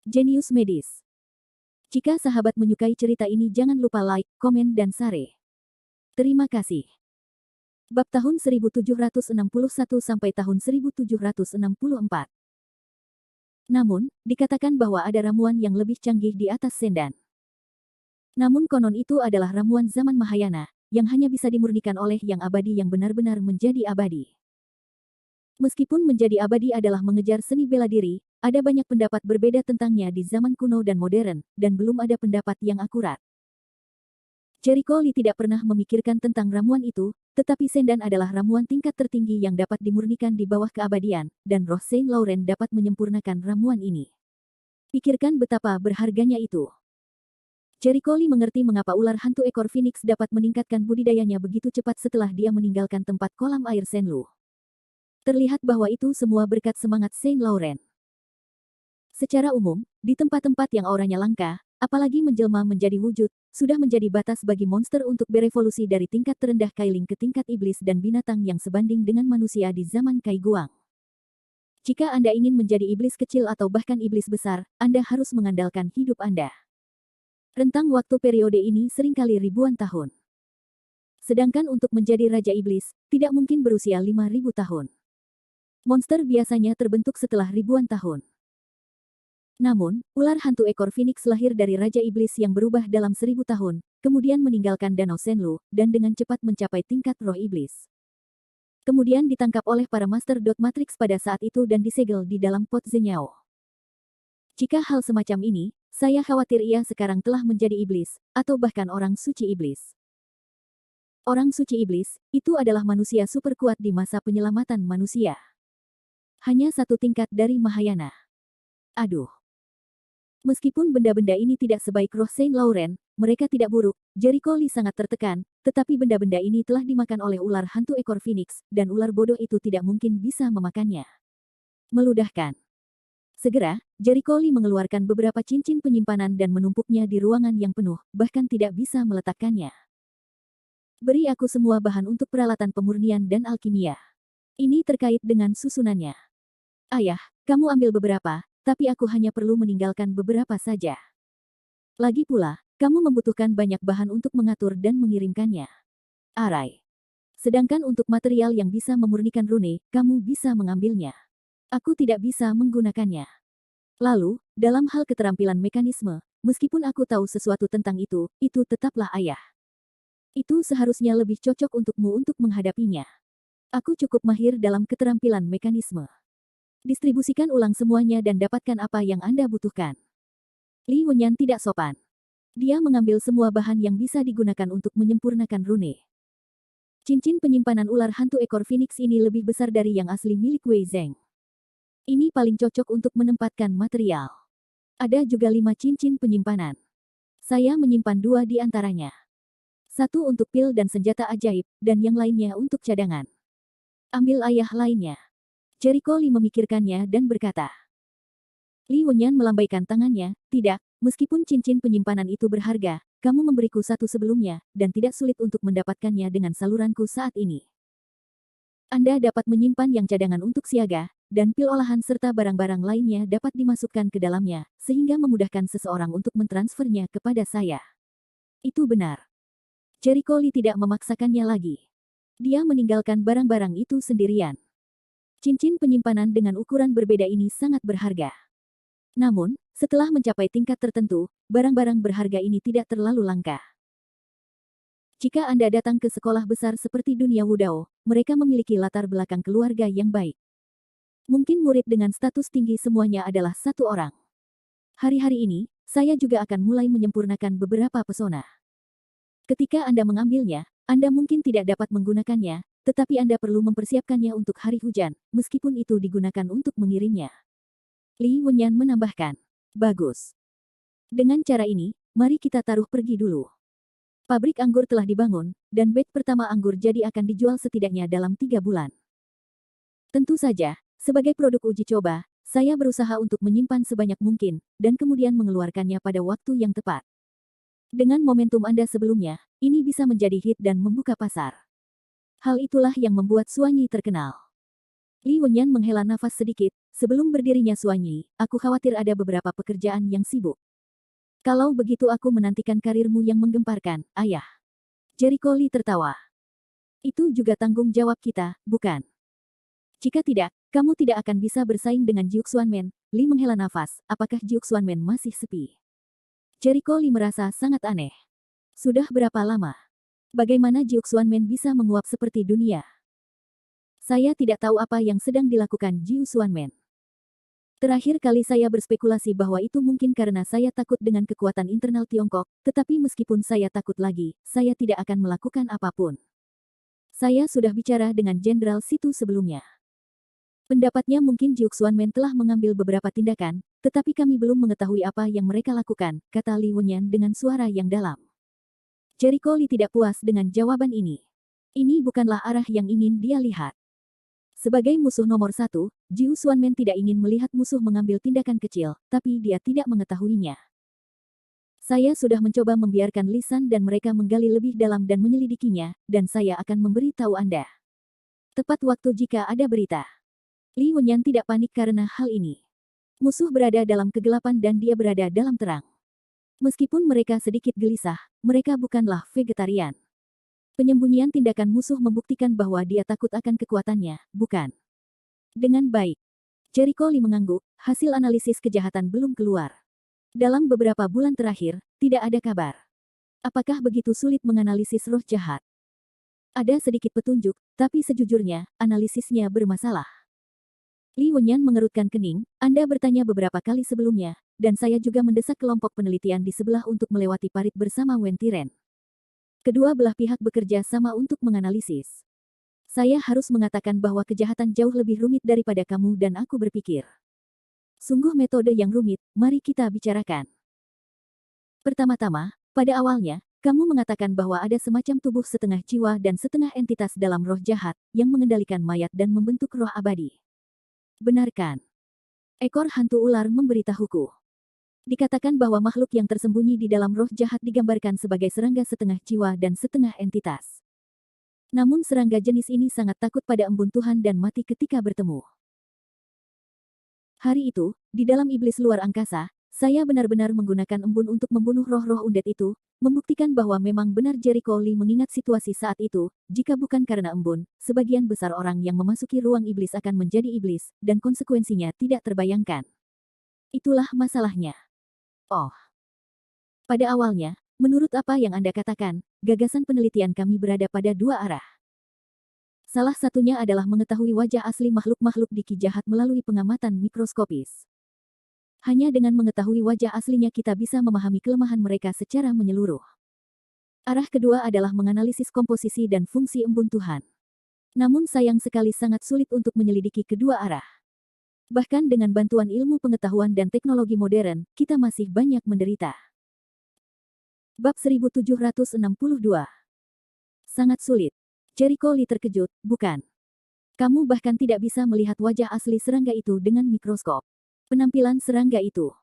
Jenius Medis. Jika sahabat menyukai cerita ini jangan lupa like, komen dan share. Terima kasih. Bab tahun 1761 sampai tahun 1764. Namun, dikatakan bahwa ada ramuan yang lebih canggih di atas sendan. Namun konon itu adalah ramuan zaman Mahayana, yang hanya bisa dimurnikan oleh yang abadi yang benar-benar menjadi abadi. Meskipun menjadi abadi adalah mengejar seni bela diri, ada banyak pendapat berbeda tentangnya di zaman kuno dan modern, dan belum ada pendapat yang akurat. Jericho Lee tidak pernah memikirkan tentang ramuan itu, tetapi sendan adalah ramuan tingkat tertinggi yang dapat dimurnikan di bawah keabadian, dan roh Saint Laurent dapat menyempurnakan ramuan ini. Pikirkan betapa berharganya itu. Jericho Lee mengerti mengapa ular hantu ekor Phoenix dapat meningkatkan budidayanya begitu cepat setelah dia meninggalkan tempat kolam air Senlu. Terlihat bahwa itu semua berkat semangat Saint Laurent. Secara umum, di tempat-tempat yang auranya langka, apalagi menjelma menjadi wujud, sudah menjadi batas bagi monster untuk berevolusi dari tingkat terendah Kailing ke tingkat iblis dan binatang yang sebanding dengan manusia di zaman Kai Guang. Jika Anda ingin menjadi iblis kecil atau bahkan iblis besar, Anda harus mengandalkan hidup Anda. Rentang waktu periode ini seringkali ribuan tahun. Sedangkan untuk menjadi Raja Iblis, tidak mungkin berusia 5.000 tahun. Monster biasanya terbentuk setelah ribuan tahun. Namun, ular hantu ekor Phoenix lahir dari Raja Iblis yang berubah dalam 1000 tahun, kemudian meninggalkan Danau Senlu, dan dengan cepat mencapai tingkat roh iblis. Kemudian ditangkap oleh para Master Dot Matrix pada saat itu dan disegel di dalam pot Zenyao. Jika hal semacam ini, saya khawatir ia sekarang telah menjadi iblis, atau bahkan orang suci iblis. Orang suci iblis, itu adalah manusia super kuat di masa penyelamatan manusia. Hanya satu tingkat dari Mahayana. Aduh. Meskipun benda-benda ini tidak sebaik roh Saint Laurent, mereka tidak buruk, Jericho Lee sangat tertekan, tetapi benda-benda ini telah dimakan oleh ular hantu ekor Phoenix, dan ular bodoh itu tidak mungkin bisa memakannya. Meludahkan. Segera, Jericho Lee mengeluarkan beberapa cincin penyimpanan dan menumpuknya di ruangan yang penuh, bahkan tidak bisa meletakkannya. Beri aku semua bahan untuk peralatan pemurnian dan alkimia. Ini terkait dengan susunannya. Ayah, kamu ambil beberapa, tapi aku hanya perlu meninggalkan beberapa saja. Lagi pula, kamu membutuhkan banyak bahan untuk mengatur dan mengirimkannya. Arai. Sedangkan untuk material yang bisa memurnikan rune, kamu bisa mengambilnya. Aku tidak bisa menggunakannya. Lalu, dalam hal keterampilan mekanisme, meskipun aku tahu sesuatu tentang itu tetaplah ayah. Itu seharusnya lebih cocok untukmu untuk menghadapinya. Aku cukup mahir dalam keterampilan mekanisme. Distribusikan ulang semuanya dan dapatkan apa yang Anda butuhkan. Li Wenyan tidak sopan. Dia mengambil semua bahan yang bisa digunakan untuk menyempurnakan rune. Cincin penyimpanan ular hantu ekor Phoenix ini lebih besar dari yang asli milik Wei Zheng. Ini paling cocok untuk menempatkan material. Ada juga 5 cincin penyimpanan. Saya menyimpan 2 di antaranya. 1 untuk pil dan senjata ajaib, dan yang lainnya untuk cadangan. Ambil ayah lainnya. Jericho Lee memikirkannya dan berkata. Li Wenyan melambaikan tangannya, tidak, meskipun cincin penyimpanan itu berharga, kamu memberiku 1 sebelumnya, dan tidak sulit untuk mendapatkannya dengan saluranku saat ini. Anda dapat menyimpan yang cadangan untuk siaga, dan pil olahan serta barang-barang lainnya dapat dimasukkan ke dalamnya, sehingga memudahkan seseorang untuk mentransfernya kepada saya. Itu benar. Jericho Lee tidak memaksakannya lagi. Dia meninggalkan barang-barang itu sendirian. Cincin penyimpanan dengan ukuran berbeda ini sangat berharga. Namun, setelah mencapai tingkat tertentu, barang-barang berharga ini tidak terlalu langka. Jika Anda datang ke sekolah besar seperti dunia Wudao, mereka memiliki latar belakang keluarga yang baik. Mungkin murid dengan status tinggi semuanya adalah 1 orang. Hari-hari ini, saya juga akan mulai menyempurnakan beberapa pesona. Ketika Anda mengambilnya, Anda mungkin tidak dapat menggunakannya, tetapi Anda perlu mempersiapkannya untuk hari hujan, meskipun itu digunakan untuk mengirimnya. Li Wenyan menambahkan. Bagus. Dengan cara ini, mari kita taruh pergi dulu. Pabrik anggur telah dibangun, dan batch pertama anggur jadi akan dijual setidaknya dalam 3 bulan. Tentu saja, sebagai produk uji coba, saya berusaha untuk menyimpan sebanyak mungkin, dan kemudian mengeluarkannya pada waktu yang tepat. Dengan momentum Anda sebelumnya, ini bisa menjadi hit dan membuka pasar. Hal itulah yang membuat Suanyi terkenal. Li Wenyan menghela nafas sedikit, sebelum berdirinya Suanyi, aku khawatir ada beberapa pekerjaan yang sibuk. Kalau begitu aku menantikan karirmu yang menggemparkan, ayah. Jericho Li tertawa. Itu juga tanggung jawab kita, bukan? Jika tidak, kamu tidak akan bisa bersaing dengan Jiuk Xuanmen. Li menghela nafas, apakah Jiuk Xuanmen masih sepi? Jericho Li merasa sangat aneh. Sudah berapa lama? Bagaimana Jiuk Xuanmen bisa menguap seperti dunia? Saya tidak tahu apa yang sedang dilakukan Jiu Xuanmen. Terakhir kali saya berspekulasi bahwa itu mungkin karena saya takut dengan kekuatan internal Tiongkok, tetapi meskipun saya takut lagi, saya tidak akan melakukan apapun. Saya sudah bicara dengan Jenderal Situ sebelumnya. Pendapatnya mungkin Jiuk Xuanmen telah mengambil beberapa tindakan, tetapi kami belum mengetahui apa yang mereka lakukan, kata Li Wenyan dengan suara yang dalam. Jericho Li tidak puas dengan jawaban ini. Ini bukanlah arah yang ingin dia lihat. Sebagai musuh nomor satu, Jiu Xuanmen tidak ingin melihat musuh mengambil tindakan kecil, tapi dia tidak mengetahuinya. Saya sudah mencoba membiarkan lisan dan mereka menggali lebih dalam dan menyelidikinya, dan saya akan memberi tahu Anda. Tepat waktu jika ada berita. Li Wenyan tidak panik karena hal ini. Musuh berada dalam kegelapan dan dia berada dalam terang. Meskipun mereka sedikit gelisah, mereka bukanlah vegetarian. Penyembunyian tindakan musuh membuktikan bahwa dia takut akan kekuatannya, bukan? Dengan baik. Jericho Li mengangguk, hasil analisis kejahatan belum keluar. Dalam beberapa bulan terakhir, tidak ada kabar. Apakah begitu sulit menganalisis roh jahat? Ada sedikit petunjuk, tapi sejujurnya, analisisnya bermasalah. Li Wenyan mengerutkan kening, Anda bertanya beberapa kali sebelumnya, dan saya juga mendesak kelompok penelitian di sebelah untuk melewati parit bersama Wen Tiren. Kedua belah pihak bekerja sama untuk menganalisis. Saya harus mengatakan bahwa kejahatan jauh lebih rumit daripada kamu dan aku berpikir. Sungguh metode yang rumit, mari kita bicarakan. Pertama-tama, pada awalnya, kamu mengatakan bahwa ada semacam tubuh setengah jiwa dan setengah entitas dalam roh jahat, yang mengendalikan mayat dan membentuk roh abadi. Benarkan? Ekor hantu ular memberitahuku. Dikatakan bahwa makhluk yang tersembunyi di dalam roh jahat digambarkan sebagai serangga setengah jiwa dan setengah entitas. Namun serangga jenis ini sangat takut pada embun Tuhan dan mati ketika bertemu. Hari itu, di dalam iblis luar angkasa, saya benar-benar menggunakan embun untuk membunuh roh-roh undead itu, membuktikan bahwa memang benar Jericho Li mengingat situasi saat itu, jika bukan karena embun, sebagian besar orang yang memasuki ruang iblis akan menjadi iblis, dan konsekuensinya tidak terbayangkan. Itulah masalahnya. Oh. Pada awalnya, menurut apa yang Anda katakan, gagasan penelitian kami berada pada dua arah. Salah satunya adalah mengetahui wajah asli makhluk-makhluk di Ki jahat melalui pengamatan mikroskopis. Hanya dengan mengetahui wajah aslinya kita bisa memahami kelemahan mereka secara menyeluruh. Arah kedua adalah menganalisis komposisi dan fungsi embun Tuhan. Namun sayang sekali sangat sulit untuk menyelidiki kedua arah. Bahkan dengan bantuan ilmu pengetahuan dan teknologi modern, kita masih banyak menderita. Bab 1762. Sangat sulit. Jericho Li terkejut, bukan? Kamu bahkan tidak bisa melihat wajah asli serangga itu dengan mikroskop. Penampilan serangga itu.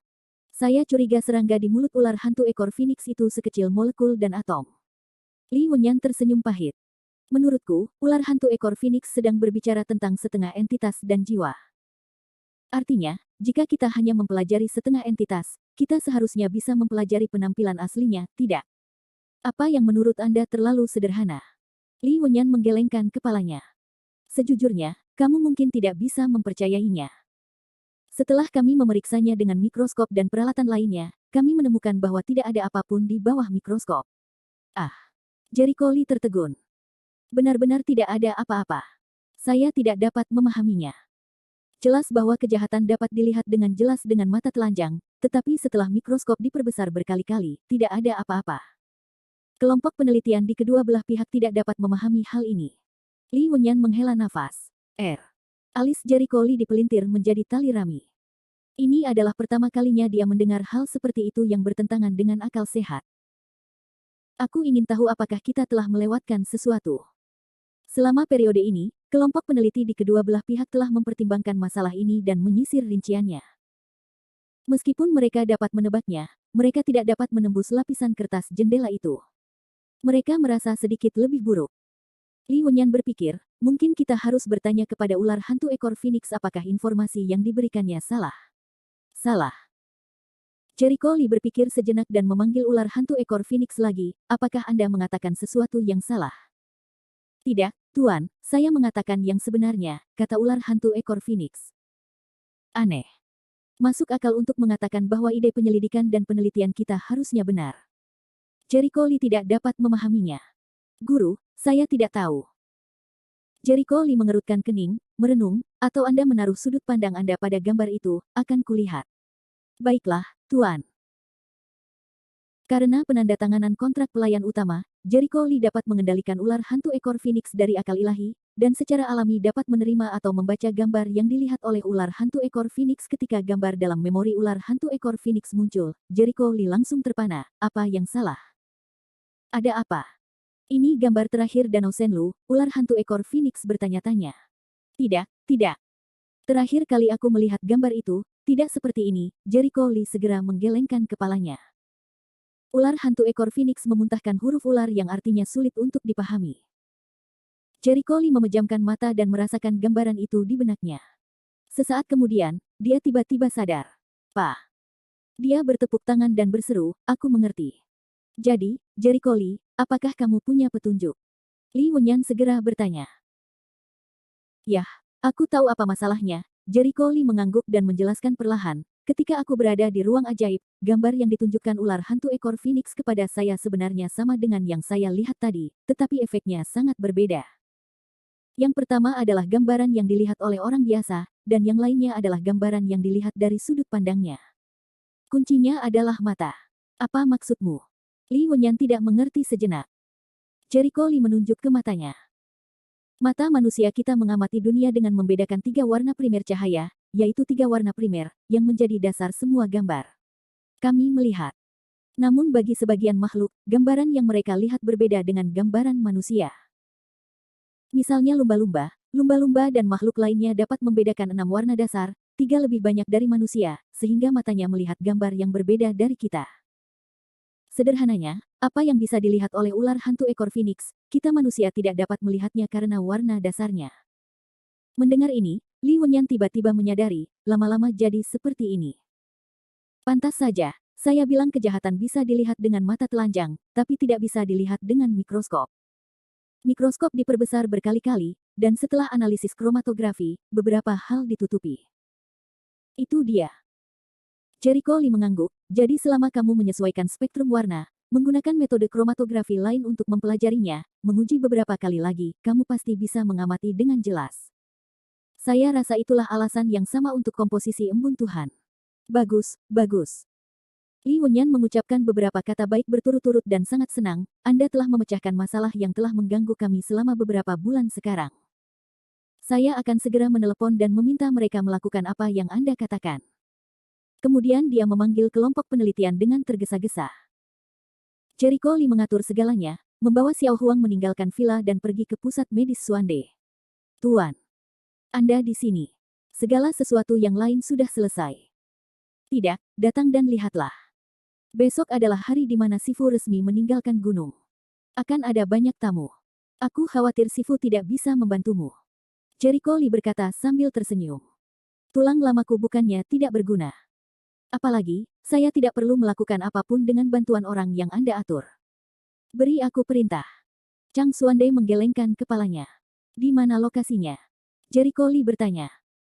Saya curiga serangga di mulut ular hantu ekor Phoenix itu sekecil molekul dan atom. Li Wenyan tersenyum pahit. Menurutku, ular hantu ekor Phoenix sedang berbicara tentang setengah entitas dan jiwa. Artinya, jika kita hanya mempelajari setengah entitas, kita seharusnya bisa mempelajari penampilan aslinya, tidak? Apa yang menurut Anda terlalu sederhana? Li Wenyan menggelengkan kepalanya. Sejujurnya, kamu mungkin tidak bisa mempercayainya. Setelah kami memeriksanya dengan mikroskop dan peralatan lainnya, kami menemukan bahwa tidak ada apapun di bawah mikroskop. Ah, Jericho Li tertegun. Benar-benar tidak ada apa-apa. Saya tidak dapat memahaminya. Jelas bahwa kejahatan dapat dilihat dengan jelas dengan mata telanjang, tetapi setelah mikroskop diperbesar berkali-kali, tidak ada apa-apa. Kelompok penelitian di kedua belah pihak tidak dapat memahami hal ini. Li Wenyan menghela nafas. Alis Jericho Li dipelintir menjadi tali rami. Ini adalah pertama kalinya dia mendengar hal seperti itu yang bertentangan dengan akal sehat. Aku ingin tahu apakah kita telah melewatkan sesuatu. Selama periode ini, kelompok peneliti di kedua belah pihak telah mempertimbangkan masalah ini dan menyisir rinciannya. Meskipun mereka dapat menebaknya, mereka tidak dapat menembus lapisan kertas jendela itu. Mereka merasa sedikit lebih buruk. Li Wenyan berpikir, mungkin kita harus bertanya kepada ular hantu ekor Phoenix apakah informasi yang diberikannya salah. Salah. Jericho Lee berpikir sejenak dan memanggil ular hantu ekor Phoenix lagi, apakah Anda mengatakan sesuatu yang salah? Tidak, Tuan, saya mengatakan yang sebenarnya, kata ular hantu ekor Phoenix. Aneh. Masuk akal untuk mengatakan bahwa ide penyelidikan dan penelitian kita harusnya benar. Jericho Lee tidak dapat memahaminya. Guru, saya tidak tahu. Jericho Lee mengerutkan kening, merenung, atau Anda menaruh sudut pandang Anda pada gambar itu, akan kulihat. Baiklah, Tuan. Karena penandatanganan kontrak pelayan utama, Jericho Lee dapat mengendalikan ular hantu ekor Phoenix dari akal ilahi, dan secara alami dapat menerima atau membaca gambar yang dilihat oleh ular hantu ekor Phoenix ketika gambar dalam memori ular hantu ekor Phoenix muncul. Jericho Lee langsung terpana, apa yang salah? Ada apa? Ini gambar terakhir Danau Senlu, ular hantu ekor Phoenix bertanya-tanya. Tidak, tidak. Terakhir kali aku melihat gambar itu, tidak seperti ini, Jericho Lee segera menggelengkan kepalanya. Ular hantu ekor Phoenix memuntahkan huruf ular yang artinya sulit untuk dipahami. Jericho Lee memejamkan mata dan merasakan gambaran itu di benaknya. Sesaat kemudian, dia tiba-tiba sadar. Pak. Dia bertepuk tangan dan berseru, aku mengerti. Jadi, Jericho Lee, apakah kamu punya petunjuk? Li Wenyan segera bertanya. Yah, aku tahu apa masalahnya, Jericho Lee mengangguk dan menjelaskan perlahan. Ketika aku berada di ruang ajaib, gambar yang ditunjukkan ular hantu ekor Phoenix kepada saya sebenarnya sama dengan yang saya lihat tadi, tetapi efeknya sangat berbeda. Yang pertama adalah gambaran yang dilihat oleh orang biasa, dan yang lainnya adalah gambaran yang dilihat dari sudut pandangnya. Kuncinya adalah mata. Apa maksudmu? Li Wenyan tidak mengerti sejenak. Jericho Lee menunjuk ke matanya. Mata manusia kita mengamati dunia dengan membedakan 3 warna primer cahaya, yaitu 3 warna primer, yang menjadi dasar semua gambar. Kami melihat. Namun bagi sebagian makhluk, gambaran yang mereka lihat berbeda dengan gambaran manusia. Misalnya lumba-lumba, lumba-lumba dan makhluk lainnya dapat membedakan 6 warna dasar, 3 lebih banyak dari manusia, sehingga matanya melihat gambar yang berbeda dari kita. Sederhananya, apa yang bisa dilihat oleh ular hantu ekor Phoenix, kita manusia tidak dapat melihatnya karena warna dasarnya. Mendengar ini, Li Wenyan tiba-tiba menyadari, lama-lama jadi seperti ini. Pantas saja, saya bilang kejahatan bisa dilihat dengan mata telanjang, tapi tidak bisa dilihat dengan mikroskop. Mikroskop diperbesar berkali-kali, dan setelah analisis kromatografi, beberapa hal ditutupi. Itu dia. Jericho Lee mengangguk, jadi selama kamu menyesuaikan spektrum warna, menggunakan metode kromatografi lain untuk mempelajarinya, menguji beberapa kali lagi, kamu pasti bisa mengamati dengan jelas. Saya rasa itulah alasan yang sama untuk komposisi embun Tuhan. Bagus, bagus. Li Wenyan mengucapkan beberapa kata baik berturut-turut dan sangat senang, Anda telah memecahkan masalah yang telah mengganggu kami selama beberapa bulan sekarang. Saya akan segera menelepon dan meminta mereka melakukan apa yang Anda katakan. Kemudian dia memanggil kelompok penelitian dengan tergesa-gesa. Jericho Lee mengatur segalanya, membawa Xiao Huang meninggalkan villa dan pergi ke pusat medis Suande. Tuan. Anda di sini. Segala sesuatu yang lain sudah selesai. Tidak, datang dan lihatlah. Besok adalah hari di mana Sifu resmi meninggalkan gunung. Akan ada banyak tamu. Aku khawatir Sifu tidak bisa membantumu. Jericho Lee berkata sambil tersenyum. Tulang lamaku bukannya tidak berguna. Apalagi, saya tidak perlu melakukan apapun dengan bantuan orang yang Anda atur. Beri aku perintah. Chang Xuande menggelengkan kepalanya. Di mana lokasinya? Jericho Lee bertanya.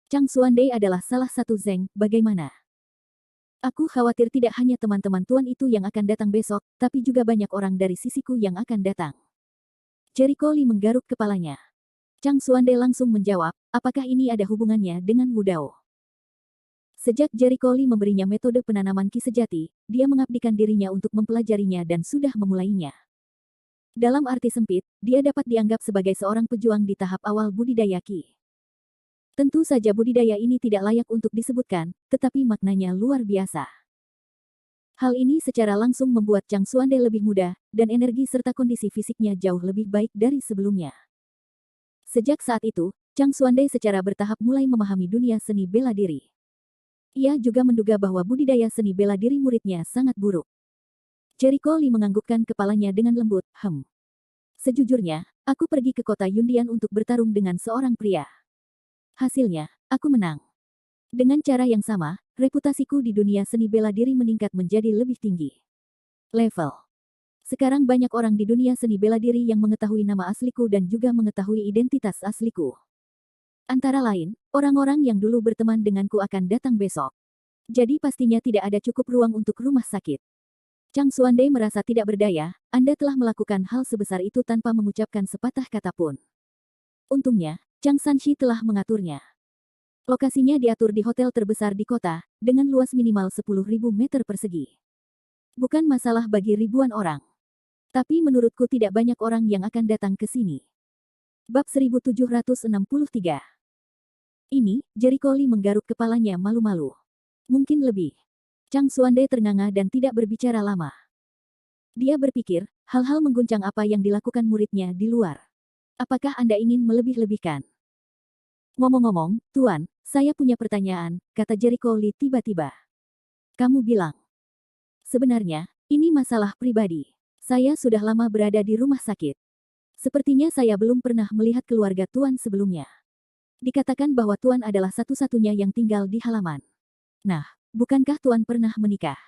Chang Xuande adalah salah satu Zeng, bagaimana? Aku khawatir tidak hanya teman-teman tuan itu yang akan datang besok, tapi juga banyak orang dari sisiku yang akan datang. Jericho Lee menggaruk kepalanya. Chang Xuande langsung menjawab, apakah ini ada hubungannya dengan Wu Dao? Sejak Jericho Lee memberinya metode penanaman ki sejati, dia mengabdikan dirinya untuk mempelajarinya dan sudah memulainya. Dalam arti sempit, dia dapat dianggap sebagai seorang pejuang di tahap awal budidaya ki. Tentu saja budidaya ini tidak layak untuk disebutkan, tetapi maknanya luar biasa. Hal ini secara langsung membuat Chang Xuande lebih muda, dan energi serta kondisi fisiknya jauh lebih baik dari sebelumnya. Sejak saat itu, Chang Xuande secara bertahap mulai memahami dunia seni bela diri. Ia juga menduga bahwa budidaya seni bela diri muridnya sangat buruk. Jericho Lee menganggukkan kepalanya dengan lembut, Sejujurnya, aku pergi ke kota Yundian untuk bertarung dengan seorang pria. Hasilnya, aku menang. Dengan cara yang sama, reputasiku di dunia seni bela diri meningkat menjadi lebih tinggi. Level. Sekarang banyak orang di dunia seni bela diri yang mengetahui nama asliku dan juga mengetahui identitas asliku. Antara lain, orang-orang yang dulu berteman denganku akan datang besok. Jadi pastinya tidak ada cukup ruang untuk rumah sakit. Chang Xuande merasa tidak berdaya, Anda telah melakukan hal sebesar itu tanpa mengucapkan sepatah kata pun. Untungnya, Chang Sanshi telah mengaturnya. Lokasinya diatur di hotel terbesar di kota, dengan luas minimal 10.000 meter persegi. Bukan masalah bagi ribuan orang. Tapi menurutku tidak banyak orang yang akan datang ke sini. Bab 1763. Ini, Jericho Lee menggaruk kepalanya malu-malu. Mungkin lebih. Chang Xuande ternganga dan tidak berbicara lama. Dia berpikir, hal-hal mengguncang apa yang dilakukan muridnya di luar. Apakah Anda ingin melebih-lebihkan? Ngomong-ngomong, Tuan, saya punya pertanyaan, kata Jericho Lee tiba-tiba. Kamu bilang. Sebenarnya, ini masalah pribadi. Saya sudah lama berada di rumah sakit. Sepertinya saya belum pernah melihat keluarga Tuan sebelumnya. Dikatakan bahwa Tuan adalah satu-satunya yang tinggal di halaman. Nah, bukankah Tuan pernah menikah?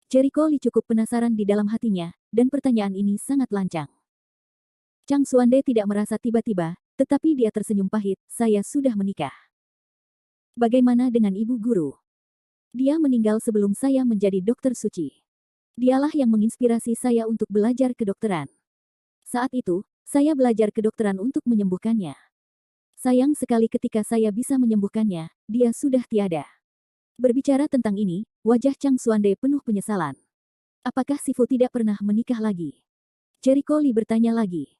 Jericho Lee cukup penasaran di dalam hatinya, dan pertanyaan ini sangat lancang. Chang Xuande tidak merasa tiba-tiba, tetapi dia tersenyum pahit, saya sudah menikah. Bagaimana dengan ibu guru? Dia meninggal sebelum saya menjadi dokter suci. Dialah yang menginspirasi saya untuk belajar kedokteran. Saat itu, saya belajar kedokteran untuk menyembuhkannya. Sayang sekali ketika saya bisa menyembuhkannya, dia sudah tiada. Berbicara tentang ini, wajah Chang Xuande penuh penyesalan. Apakah Sifu tidak pernah menikah lagi? Jericho Lee bertanya lagi.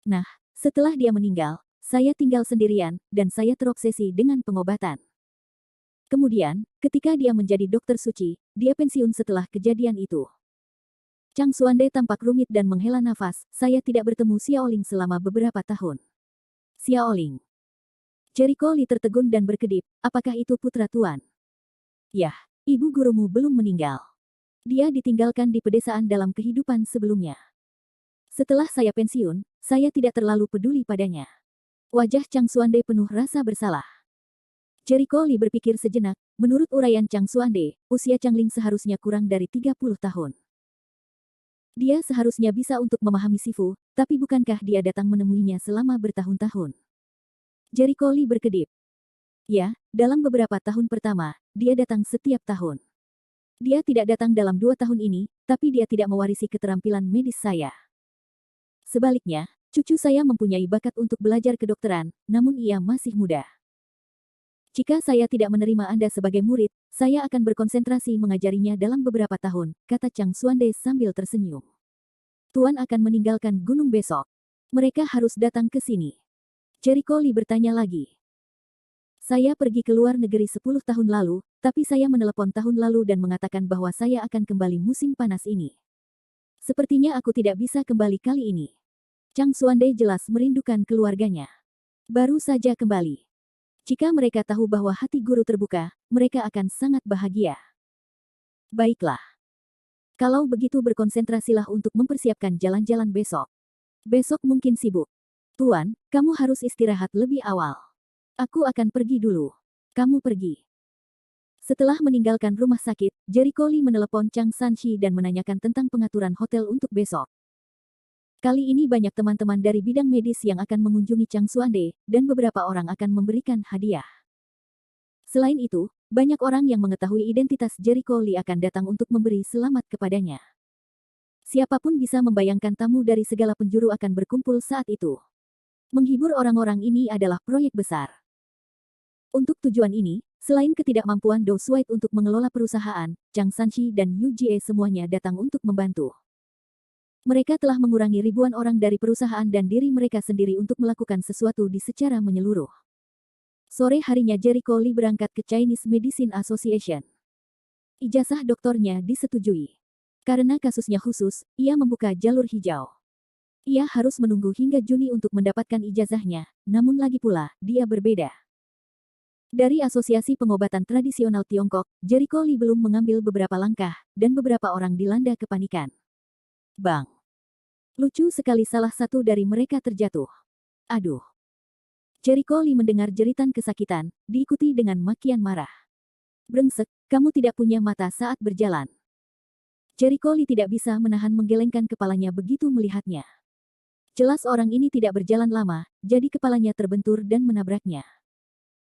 Nah, setelah dia meninggal, saya tinggal sendirian, dan saya terobsesi dengan pengobatan. Kemudian, ketika dia menjadi dokter suci, dia pensiun setelah kejadian itu. Chang Xuande tampak rumit dan menghela nafas, saya tidak bertemu Xiaoling selama beberapa tahun. Xiaoling. Jericho Lee tertegun dan berkedip, apakah itu putra Tuan? Yah, ibu gurumu belum meninggal. Dia ditinggalkan di pedesaan dalam kehidupan sebelumnya. Setelah saya pensiun, saya tidak terlalu peduli padanya. Wajah Chang Xuande penuh rasa bersalah. Jericho Lee berpikir sejenak, menurut uraian Chang Xuande, usia Chang Ling seharusnya kurang dari 30 tahun. Dia seharusnya bisa untuk memahami Sifu, tapi bukankah dia datang menemuinya selama bertahun-tahun? Jericho Lee berkedip. Ya, dalam beberapa tahun pertama, dia datang setiap tahun. Dia tidak datang dalam 2 tahun ini, tapi dia tidak mewarisi keterampilan medis saya. Sebaliknya, cucu saya mempunyai bakat untuk belajar kedokteran, namun ia masih muda. Jika saya tidak menerima Anda sebagai murid, saya akan berkonsentrasi mengajarinya dalam beberapa tahun, kata Chang Xuande sambil tersenyum. Tuan akan meninggalkan gunung besok. Mereka harus datang ke sini. Jericho Lee bertanya lagi. Saya pergi ke luar negeri 10 tahun lalu, tapi saya menelepon tahun lalu dan mengatakan bahwa saya akan kembali musim panas ini. Sepertinya aku tidak bisa kembali kali ini. Chang Xuande jelas merindukan keluarganya. Baru saja kembali. Jika mereka tahu bahwa hati guru terbuka, mereka akan sangat bahagia. Baiklah. Kalau begitu berkonsentrasilah untuk mempersiapkan jalan-jalan besok. Besok mungkin sibuk. Tuan, kamu harus istirahat lebih awal. Aku akan pergi dulu. Kamu pergi. Setelah meninggalkan rumah sakit, Jericho Lee menelepon Chang Sanshi dan menanyakan tentang pengaturan hotel untuk besok. Kali ini banyak teman-teman dari bidang medis yang akan mengunjungi Chang Xuande, dan beberapa orang akan memberikan hadiah. Selain itu, banyak orang yang mengetahui identitas Jericho Lee akan datang untuk memberi selamat kepadanya. Siapapun bisa membayangkan tamu dari segala penjuru akan berkumpul saat itu. Menghibur orang-orang ini adalah proyek besar. Untuk tujuan ini, selain ketidakmampuan Do Shuai untuk mengelola perusahaan, Chang Sanshi dan Yu Jie semuanya datang untuk membantu. Mereka telah mengurangi ribuan orang dari perusahaan dan diri mereka sendiri untuk melakukan sesuatu di secara menyeluruh. Sore harinya Jericho Lee berangkat ke Chinese Medicine Association. Ijazah doktornya disetujui. Karena kasusnya khusus, ia membuka jalur hijau. Ia harus menunggu hingga Juni untuk mendapatkan ijazahnya, namun lagi pula, dia berbeda. Dari Asosiasi Pengobatan Tradisional Tiongkok, Jericho Lee belum mengambil beberapa langkah, dan beberapa orang dilanda kepanikan. Bang! Lucu sekali salah satu dari mereka terjatuh. Aduh. Jericho Lee mendengar jeritan kesakitan, diikuti dengan makian marah. Brengsek, kamu tidak punya mata saat berjalan. Jericho Lee tidak bisa menahan menggelengkan kepalanya begitu melihatnya. Jelas orang ini tidak berjalan lama, jadi kepalanya terbentur dan menabraknya.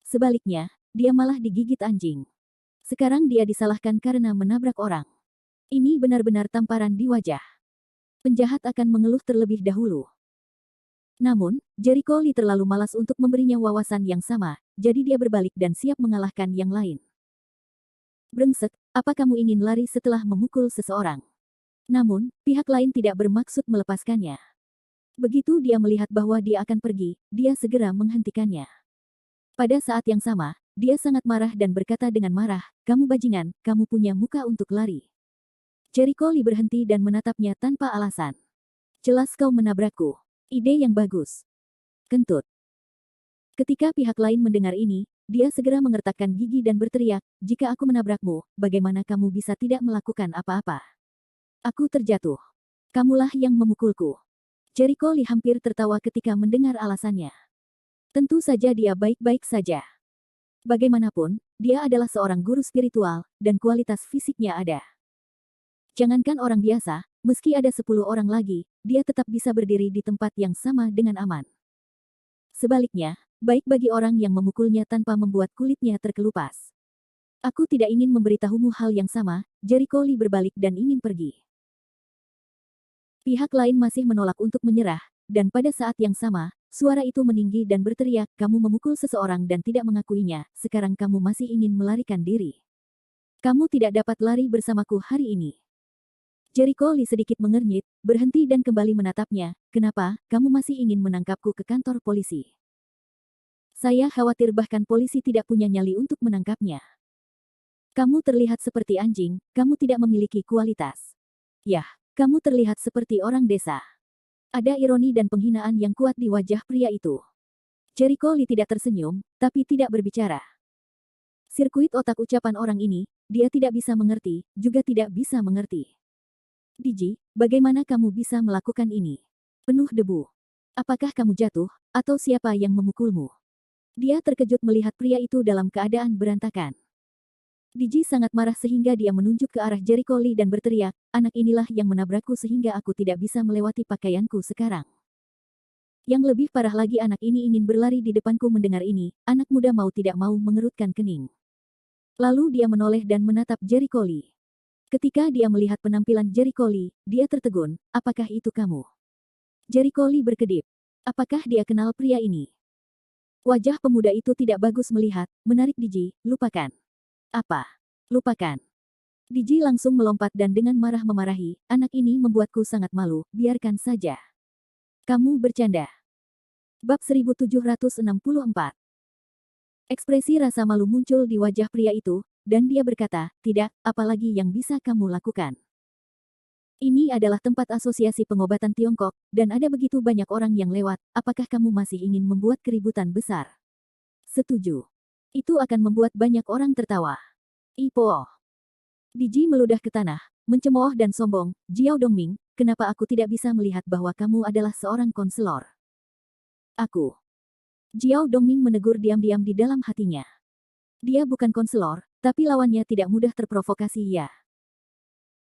Sebaliknya, dia malah digigit anjing. Sekarang dia disalahkan karena menabrak orang. Ini benar-benar tamparan di wajah. Penjahat akan mengeluh terlebih dahulu. Namun, Jericho Lee terlalu malas untuk memberinya wawasan yang sama, jadi dia berbalik dan siap mengalahkan yang lain. Brengsek, apa kamu ingin lari setelah memukul seseorang? Namun, pihak lain tidak bermaksud melepaskannya. Begitu dia melihat bahwa dia akan pergi, dia segera menghentikannya. Pada saat yang sama, dia sangat marah dan berkata dengan marah, "Kamu bajingan, kamu punya muka untuk lari." Jericho Lee berhenti dan menatapnya tanpa alasan. "Jelas kau menabrakku. Ide yang bagus." Kentut. Ketika pihak lain mendengar ini, dia segera mengertakkan gigi dan berteriak, "Jika aku menabrakmu, bagaimana kamu bisa tidak melakukan apa-apa? Aku terjatuh. Kamulah yang memukulku." Jericho Lee hampir tertawa ketika mendengar alasannya. Tentu saja dia baik-baik saja. Bagaimanapun, dia adalah seorang guru spiritual, dan kualitas fisiknya ada. Jangankan orang biasa, meski ada 10 orang lagi, dia tetap bisa berdiri di tempat yang sama dengan aman. Sebaliknya, baik bagi orang yang memukulnya tanpa membuat kulitnya terkelupas. "Aku tidak ingin memberitahumu hal yang sama," Jericho Lee berbalik dan ingin pergi. Pihak lain masih menolak untuk menyerah, dan pada saat yang sama, suara itu meninggi dan berteriak, "Kamu memukul seseorang dan tidak mengakuinya, sekarang kamu masih ingin melarikan diri. Kamu tidak dapat lari bersamaku hari ini." Jericho Lee sedikit mengernyit, berhenti dan kembali menatapnya, "Kenapa, kamu masih ingin menangkapku ke kantor polisi?" "Saya khawatir bahkan polisi tidak punya nyali untuk menangkapnya. Kamu terlihat seperti anjing, kamu tidak memiliki kualitas. Yah, kamu terlihat seperti orang desa." Ada ironi dan penghinaan yang kuat di wajah pria itu. Jericho Lee tidak tersenyum, tapi tidak berbicara. Sirkuit otak ucapan orang ini, dia tidak bisa mengerti, juga tidak bisa mengerti. "Diji, bagaimana kamu bisa melakukan ini? Penuh debu. Apakah kamu jatuh, atau siapa yang memukulmu?" Dia terkejut melihat pria itu dalam keadaan berantakan. Diji sangat marah sehingga dia menunjuk ke arah Jericho Lee dan berteriak, "Anak inilah yang menabrakku sehingga aku tidak bisa melewati pakaianku sekarang. Yang lebih parah lagi anak ini ingin berlari di depanku." Mendengar ini, anak muda mau tidak mau mengerutkan kening. Lalu dia menoleh dan menatap Jericho Lee. Ketika dia melihat penampilan Jericho Lee, dia tertegun, "Apakah itu kamu?" Jericho Lee berkedip. Apakah dia kenal pria ini? Wajah pemuda itu tidak bagus melihat, menarik Diji, "Lupakan." "Apa? Lupakan." Diji langsung melompat dan dengan marah memarahi, "Anak ini membuatku sangat malu, biarkan saja." "Kamu bercanda." Bab 1764. Ekspresi rasa malu muncul di wajah pria itu, dan dia berkata, "Tidak, apalagi yang bisa kamu lakukan. Ini adalah tempat asosiasi pengobatan Tiongkok, dan ada begitu banyak orang yang lewat, apakah kamu masih ingin membuat keributan besar?" "Setuju. Itu akan membuat banyak orang tertawa." "Ipo." Diji meludah ke tanah, mencemooh dan sombong, "Jiao Dongming, kenapa aku tidak bisa melihat bahwa kamu adalah seorang konselor?" "Aku." Jiao Dongming menegur diam-diam di dalam hatinya. Dia bukan konselor, tapi lawannya tidak mudah terprovokasi ya.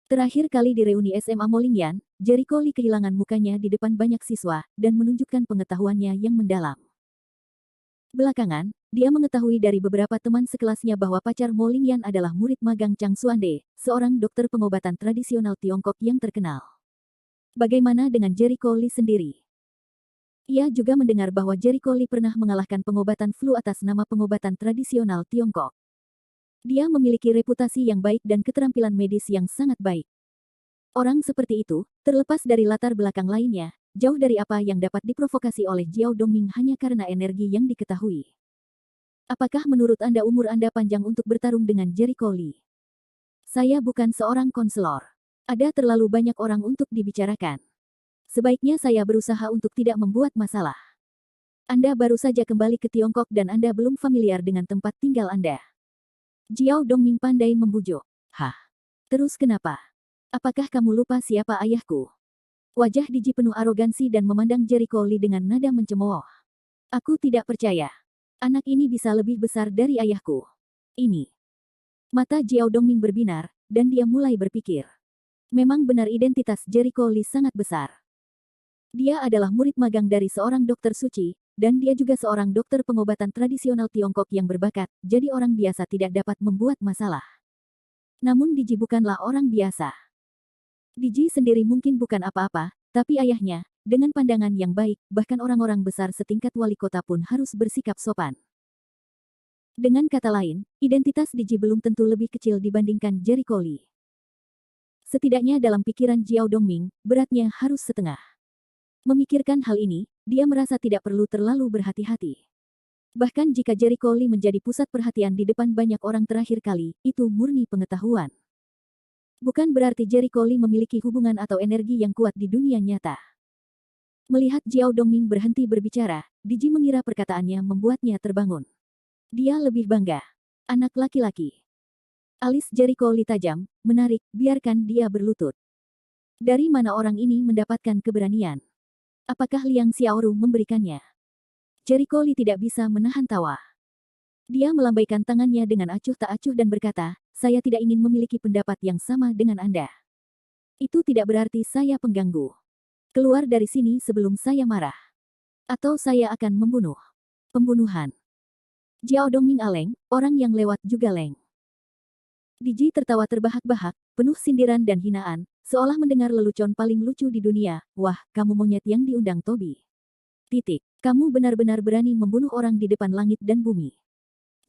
Terakhir kali di reuni SMA Molingyan, Jericho Lee kehilangan mukanya di depan banyak siswa, dan menunjukkan pengetahuannya yang mendalam. Belakangan, dia mengetahui dari beberapa teman sekelasnya bahwa pacar Mo Lingyan adalah murid magang Chang Xuande, seorang dokter pengobatan tradisional Tiongkok yang terkenal. Bagaimana dengan Jericho Lee sendiri? Ia juga mendengar bahwa Jericho Lee pernah mengalahkan pengobatan flu atas nama pengobatan tradisional Tiongkok. Dia memiliki reputasi yang baik dan keterampilan medis yang sangat baik. Orang seperti itu, terlepas dari latar belakang lainnya, jauh dari apa yang dapat diprovokasi oleh Jiao Dongming hanya karena energi yang diketahui. Apakah menurut Anda umur Anda panjang untuk bertarung dengan Jericho Lee? Saya bukan seorang konselor. Ada terlalu banyak orang untuk dibicarakan. Sebaiknya saya berusaha untuk tidak membuat masalah. Anda baru saja kembali ke Tiongkok dan Anda belum familiar dengan tempat tinggal Anda. Jiao Dongming pandai membujuk. Hah? Terus kenapa? Apakah kamu lupa siapa ayahku? Wajah Diji penuh arogansi dan memandang Jericho Lee dengan nada mencemooh. Aku tidak percaya. Anak ini bisa lebih besar dari ayahku. Ini. Mata Jiao Dongming berbinar, dan dia mulai berpikir. Memang benar identitas Jericho Lee sangat besar. Dia adalah murid magang dari seorang dokter suci, dan dia juga seorang dokter pengobatan tradisional Tiongkok yang berbakat, jadi orang biasa tidak dapat membuat masalah. Namun Diji bukanlah orang biasa. Diji sendiri mungkin bukan apa-apa, tapi ayahnya, dengan pandangan yang baik, bahkan orang-orang besar setingkat wali kota pun harus bersikap sopan. Dengan kata lain, identitas Diji belum tentu lebih kecil dibandingkan Jericho Lee. Setidaknya dalam pikiran Jiao Dongming, beratnya harus setengah. Memikirkan hal ini, dia merasa tidak perlu terlalu berhati-hati. Bahkan jika Jericho Lee menjadi pusat perhatian di depan banyak orang terakhir kali, itu murni pengetahuan. Bukan berarti Jericho Lee memiliki hubungan atau energi yang kuat di dunia nyata. Melihat Jiao Dongming berhenti berbicara, Diji mengira perkataannya membuatnya terbangun. Dia lebih bangga. Anak laki-laki. Alis Jericho Lee tajam, menarik, biarkan dia berlutut. Dari mana orang ini mendapatkan keberanian? Apakah Liang Xiaoru memberikannya? Jericho Lee tidak bisa menahan tawa. Dia melambaikan tangannya dengan acuh tak acuh dan berkata, saya tidak ingin memiliki pendapat yang sama dengan Anda. Itu tidak berarti saya pengganggu. Keluar dari sini sebelum saya marah. Atau saya akan membunuh. Pembunuhan. Jiao Dongming aleng, orang yang lewat juga leng. Diji tertawa terbahak-bahak, penuh sindiran dan hinaan, seolah mendengar lelucon paling lucu di dunia. Wah, kamu monyet yang diundang Tobi. Titik. Kamu benar-benar berani membunuh orang di depan langit dan bumi.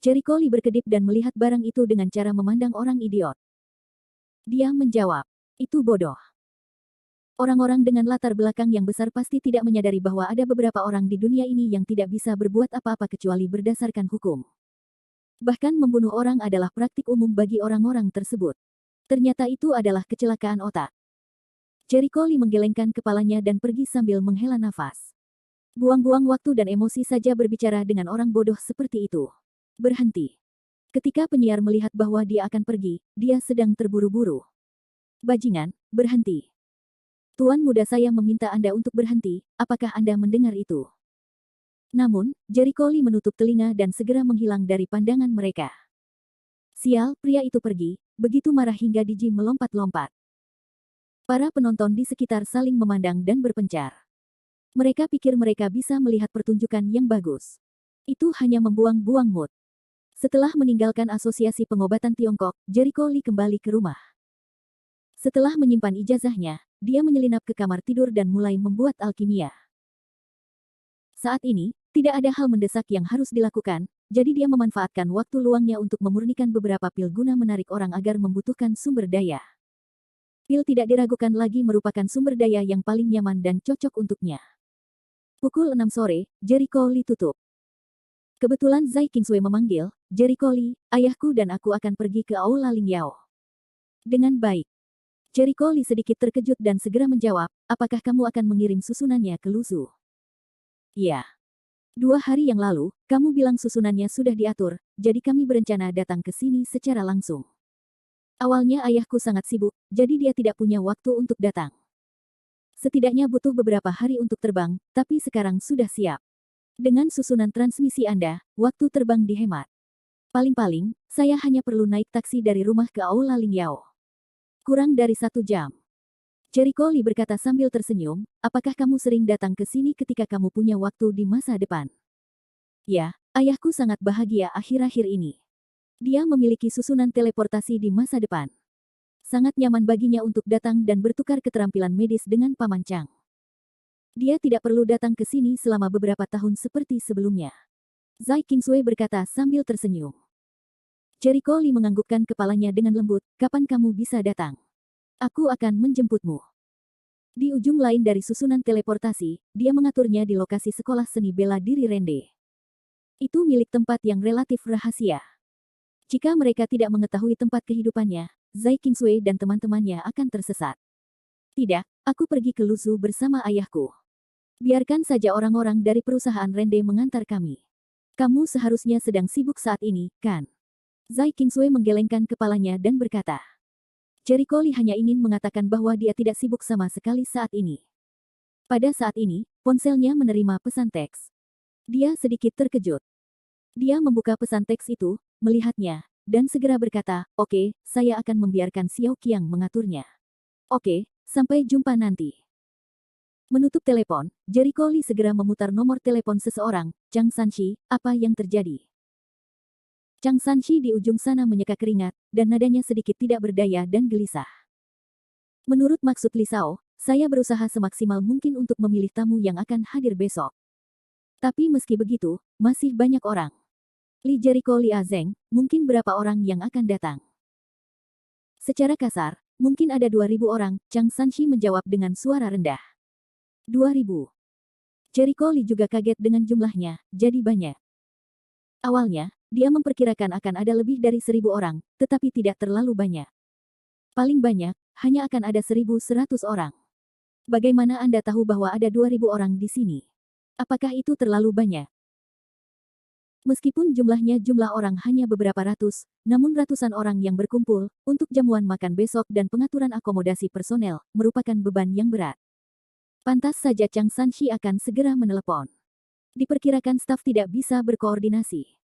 Jericho Lee berkedip dan melihat barang itu dengan cara memandang orang idiot. Dia menjawab, itu bodoh. Orang-orang dengan latar belakang yang besar pasti tidak menyadari bahwa ada beberapa orang di dunia ini yang tidak bisa berbuat apa-apa kecuali berdasarkan hukum. Bahkan membunuh orang adalah praktik umum bagi orang-orang tersebut. Ternyata itu adalah kecelakaan otak. Jericho Lee menggelengkan kepalanya dan pergi sambil menghela nafas. Buang-buang waktu dan emosi saja berbicara dengan orang bodoh seperti itu. Berhenti. Ketika penyiar melihat bahwa dia akan pergi, dia sedang terburu-buru. Bajingan, berhenti. Tuan muda saya meminta Anda untuk berhenti, apakah Anda mendengar itu? Namun, Jericho Lee menutup telinga dan segera menghilang dari pandangan mereka. Sial, pria itu pergi, begitu marah hingga Diji melompat-lompat. Para penonton di sekitar saling memandang dan berpencar. Mereka pikir mereka bisa melihat pertunjukan yang bagus. Itu hanya membuang-buang mood. Setelah meninggalkan Asosiasi Pengobatan Tiongkok, Jericho Lee kembali ke rumah. Setelah menyimpan ijazahnya, dia menyelinap ke kamar tidur dan mulai membuat alkimia. Saat ini, tidak ada hal mendesak yang harus dilakukan, jadi dia memanfaatkan waktu luangnya untuk memurnikan beberapa pil guna menarik orang agar membutuhkan sumber daya. Pil tidak diragukan lagi merupakan sumber daya yang paling nyaman dan cocok untuknya. Pukul 6 sore, Jericho Lee tutup. Kebetulan Zai Qingsui memanggil, Jericho Lee, ayahku dan aku akan pergi ke Aula Lingyao. Dengan baik. Jericho Lee sedikit terkejut dan segera menjawab, apakah kamu akan mengirim susunannya ke Luzu? Ya. 2 hari yang lalu, kamu bilang susunannya sudah diatur, jadi kami berencana datang ke sini secara langsung. Awalnya ayahku sangat sibuk, jadi dia tidak punya waktu untuk datang. Setidaknya butuh beberapa hari untuk terbang, tapi sekarang sudah siap. Dengan susunan transmisi Anda, waktu terbang dihemat. Paling-paling, saya hanya perlu naik taksi dari rumah ke Aula Lingyao. Kurang dari 1 jam. Jericho Lee berkata sambil tersenyum, apakah kamu sering datang ke sini ketika kamu punya waktu di masa depan? Ya, ayahku sangat bahagia akhir-akhir ini. Dia memiliki susunan teleportasi di masa depan. Sangat nyaman baginya untuk datang dan bertukar keterampilan medis dengan Paman Chang. Dia tidak perlu datang ke sini selama beberapa tahun seperti sebelumnya. Zai Qingsui berkata sambil tersenyum. Jericho Lee menganggukkan kepalanya dengan lembut, kapan kamu bisa datang? Aku akan menjemputmu. Di ujung lain dari susunan teleportasi, dia mengaturnya di lokasi sekolah seni bela diri Rende. Itu milik tempat yang relatif rahasia. Jika mereka tidak mengetahui tempat kehidupannya, Zai Qingsui dan teman-temannya akan tersesat. Tidak, aku pergi ke Luzu bersama ayahku. Biarkan saja orang-orang dari perusahaan Rende mengantar kami. Kamu seharusnya sedang sibuk saat ini, kan? Zai Qingsui menggelengkan kepalanya dan berkata. Jericho Lee hanya ingin mengatakan bahwa dia tidak sibuk sama sekali saat ini. Pada saat ini, ponselnya menerima pesan teks. Dia sedikit terkejut. Dia membuka pesan teks itu, melihatnya, dan segera berkata, "Oke, saya akan membiarkan Xiao Qiang mengaturnya. Oke, sampai jumpa nanti." Menutup telepon, Jericho Lee segera memutar nomor telepon seseorang, Chang Sanshi, apa yang terjadi? Chang Sanshi di ujung sana menyeka keringat, dan nadanya sedikit tidak berdaya dan gelisah. Menurut maksud Li Sao, saya berusaha semaksimal mungkin untuk memilih tamu yang akan hadir besok. Tapi meski begitu, masih banyak orang. Li Jericho Li Azeng, mungkin berapa orang yang akan datang? Secara kasar, mungkin ada 2.000 orang, Chang Sanshi menjawab dengan suara rendah. 2.000. Jericho Li juga kaget dengan jumlahnya, jadi banyak. Awalnya, dia memperkirakan akan ada lebih dari 1.000 orang, tetapi tidak terlalu banyak. Paling banyak, hanya akan ada 1.100 orang. Bagaimana Anda tahu bahwa ada 2.000 orang di sini? Apakah itu terlalu banyak? Meskipun jumlah orang hanya beberapa ratus, namun ratusan orang yang berkumpul untuk jamuan makan besok dan pengaturan akomodasi personel merupakan beban yang berat. Pantas saja Chang Sanshi akan segera menelepon. Diperkirakan staf tidak bisa berkoordinasi.